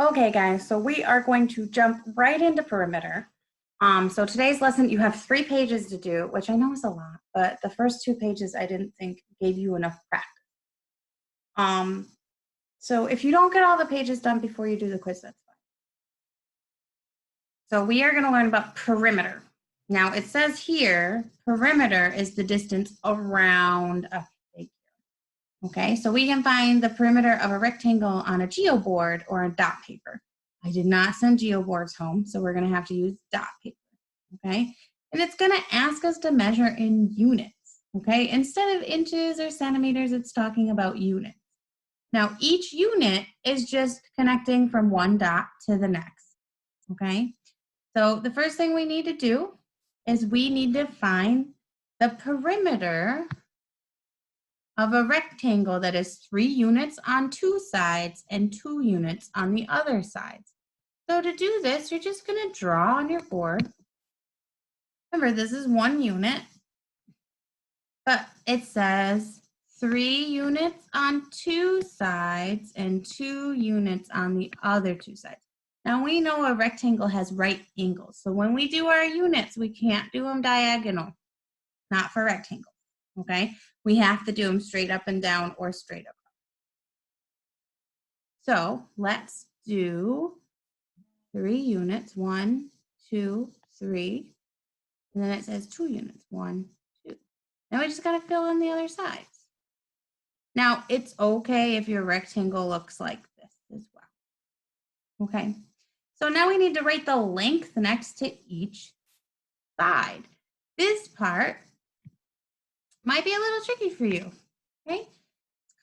Okay, guys, so we are going to jump right into perimeter. So today's lesson, you have 3 pages to do, which I know is a lot, but the first 2 pages I didn't think gave you enough practice. So if you don't get all the pages done before you do the quiz, that's fine. So we are going to learn about perimeter. Now it says here, perimeter is the distance around a figure. Okay, so we can find the perimeter of a rectangle on a geoboard or a dot paper. I did not send geoboards home, so we're going to have to use dot paper. Okay, and it's going to ask us to measure in units. Okay, instead of inches or centimeters, it's talking about units. Now, each unit is just connecting from one dot to the next. Okay, so the first thing we need to do is we need to find the perimeter of a rectangle that is 3 units on 2 sides and 2 units on the other sides. So to do this, you're just going to draw on your board. Remember, this is 1 unit, but it says 3 units on 2 sides and 2 units on the other 2 sides. Now we know a rectangle has right angles, so when we do our units, we can't do them diagonal, not for rectangles. Okay, we have to do them straight up and down or straight up. So let's do 3 units, 1, 2, 3. And then it says 2 units, 1, 2. Now we just got to fill in the other sides. Now it's okay if your rectangle looks like this as well. Okay, so now we need to write the length next to each side. This part might be a little tricky for you. Okay,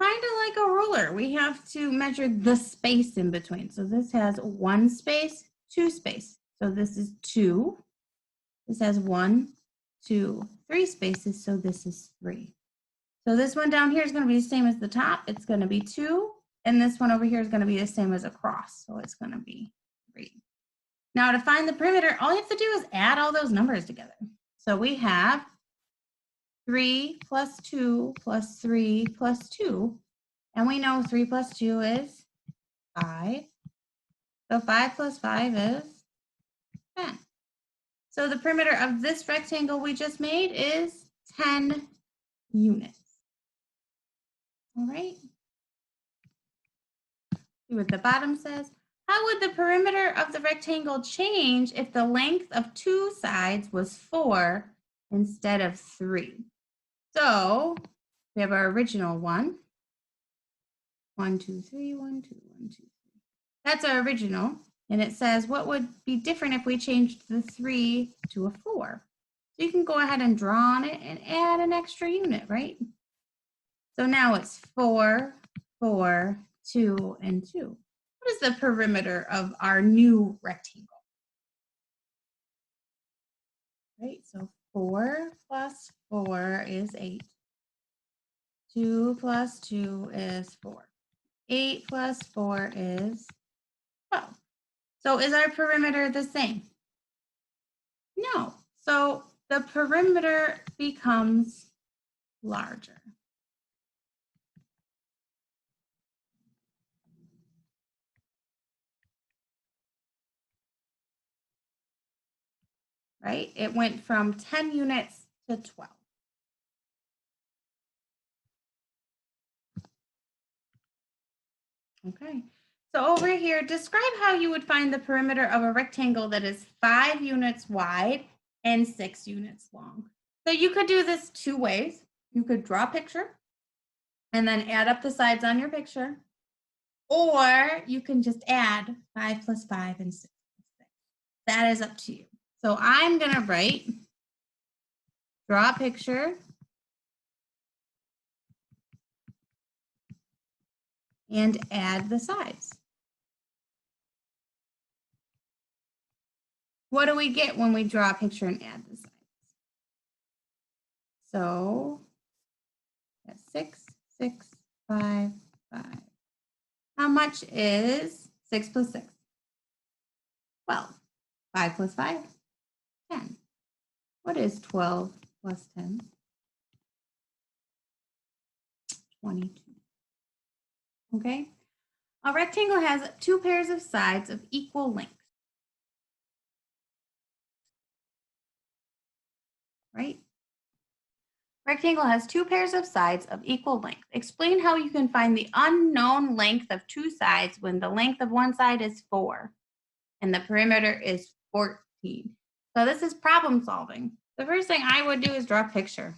kind of like a ruler. We have to measure the space in between. So this has 1 space, 2 space. So this is 2. This has 1, 2, 3 spaces. So this is 3. So this one down here is going to be the same as the top. It's going to be 2. And this one over here is going to be the same as across. So it's going to be 3. Now to find the perimeter, all you have to do is add all those numbers together. So we have 3 plus 2 plus 3 plus 2. And we know 3 plus 2 is 5. So 5 plus 5 is 10. So the perimeter of this rectangle we just made is 10 units. All right. See what the bottom says. How would the perimeter of the rectangle change if the length of 2 sides was 4 instead of 3? So we have our original 1. 1, 2, 3, 1, 2, 1, 2, 3. That's our original. And it says, what would be different if we changed the 3 to a 4? So you can go ahead and draw on it and add an extra unit, right? So now it's 4, 4, 2, and 2. What is the perimeter of our new rectangle? Right, so 4 plus 4 is 8. 2 plus 2 is 4. 8 plus 4 is 12. So is our perimeter the same? No. So the perimeter becomes larger. Right? It went from 10 units to 12. Okay. So over here, describe how you would find the perimeter of a rectangle that is 5 units wide and 6 units long. So you could do this 2 ways. You could draw a picture and then add up the sides on your picture, or you can just add 5 plus 5 and 6 plus 6. That is up to you. So I'm going to write, draw a picture, and add the sides. What do we get when we draw a picture and add the sides? So that's 6, 6, 5, 5. How much is 6 plus 6? 12. 5 plus 5? 10. What is 12 plus 10? 22. Okay. A rectangle has two pairs of sides of equal length. Right? Rectangle has two pairs of sides of equal length. Explain how you can find the unknown length of two sides when the length of one side is 4 and the perimeter is 14. So this is problem solving. The first thing I would do is draw a picture.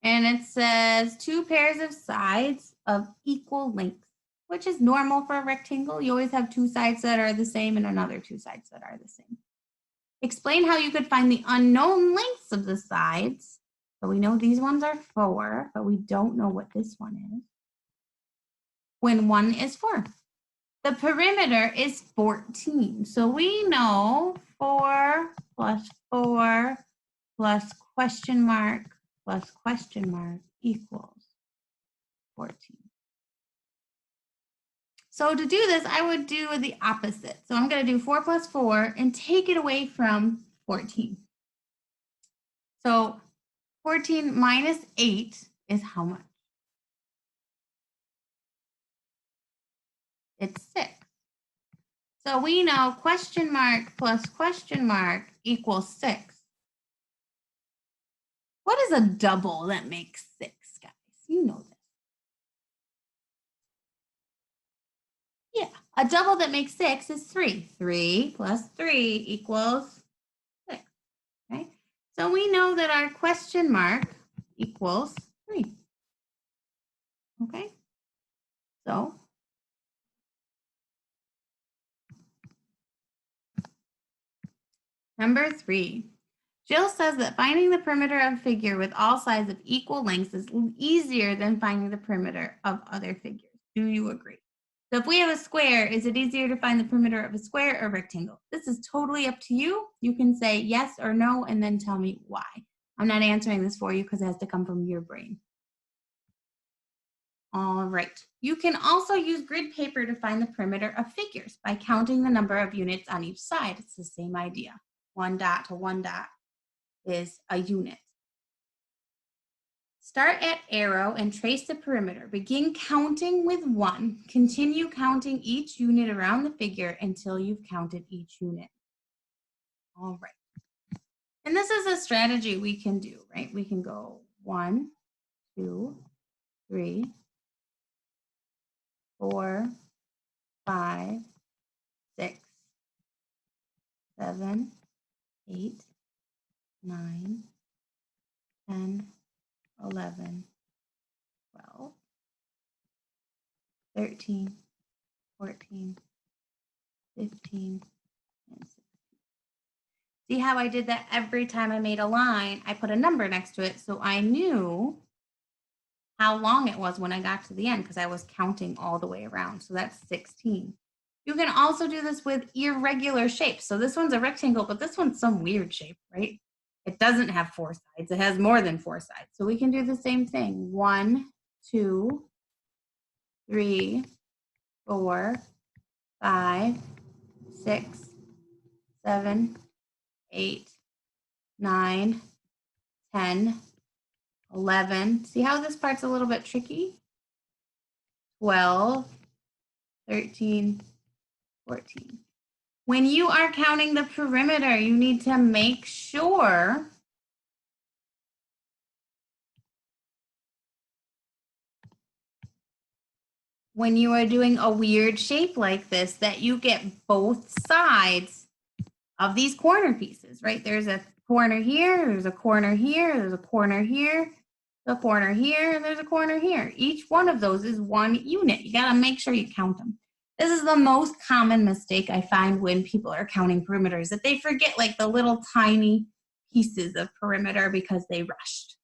And it says two pairs of sides of equal length, which is normal for a rectangle. You always have two sides that are the same and another two sides that are the same. Explain how you could find the unknown lengths of the sides. So we know these ones are 4, but we don't know what this one is. When one is 4. The perimeter is 14. So we know 4 plus 4 plus question mark equals 14. So to do this, I would do the opposite. So I'm going to do 4 plus 4 and take it away from 14. So 14 minus 8 is how much? It's 6. So we know question mark plus question mark equals 6. What is a double that makes 6, guys? You know this. Yeah, a double that makes 6 is 3. 3 plus 3 equals 6. Okay, so we know that our question mark equals 3. Okay, so number 3. Jill says that finding the perimeter of a figure with all sides of equal lengths is easier than finding the perimeter of other figures. Do you agree? So if we have a square, is it easier to find the perimeter of a square or rectangle? This is totally up to you. You can say yes or no and then tell me why. I'm not answering this for you because it has to come from your brain. All right. You can also use grid paper to find the perimeter of figures by counting the number of units on each side. It's the same idea. One dot to one dot is a unit. Start at arrow and trace the perimeter. Begin counting with 1. Continue counting each unit around the figure until you've counted each unit. All right. And this is a strategy we can do, right? We can go 1, 2, 3, 4, 5, 6, 7, 8, 9, 10, 11, 12, 13, 14, 15, and 16. See how I did that every time I made a line? I put a number next to it so I knew how long it was when I got to the end because I was counting all the way around. So that's 16. You can also do this with irregular shapes. So this one's a rectangle, but this one's some weird shape, right? It doesn't have 4 sides. It has more than 4 sides. So we can do the same thing. 1, 2, 3, 4, 5, 6, 7, 8, 9, 10, 11. See how this part's a little bit tricky? 12, 13, 14. When you are counting the perimeter, you need to make sure when you are doing a weird shape like this that you get both sides of these corner pieces, right? There's a corner here, there's a corner here, there's a corner here, the corner here, and there's a corner here. Each one of those is one unit. You got to make sure you count them. This is the most common mistake I find when people are counting perimeters, that they forget like the little tiny pieces of perimeter because they rushed.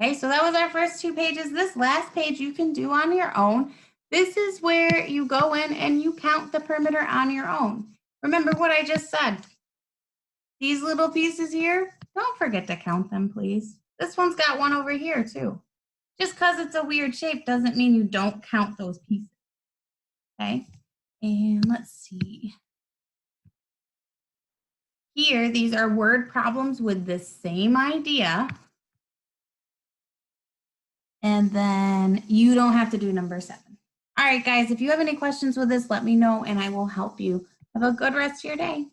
Okay, so that was our first 2 pages. This last page you can do on your own. This is where you go in and you count the perimeter on your own. Remember what I just said. These little pieces here, don't forget to count them, please. This one's got one over here too. Just because it's a weird shape doesn't mean you don't count those pieces. Okay, and let's see. Here, these are word problems with the same idea. And then you don't have to do number 7. All right, guys, if you have any questions with this, let me know and I will help you. Have a good rest of your day.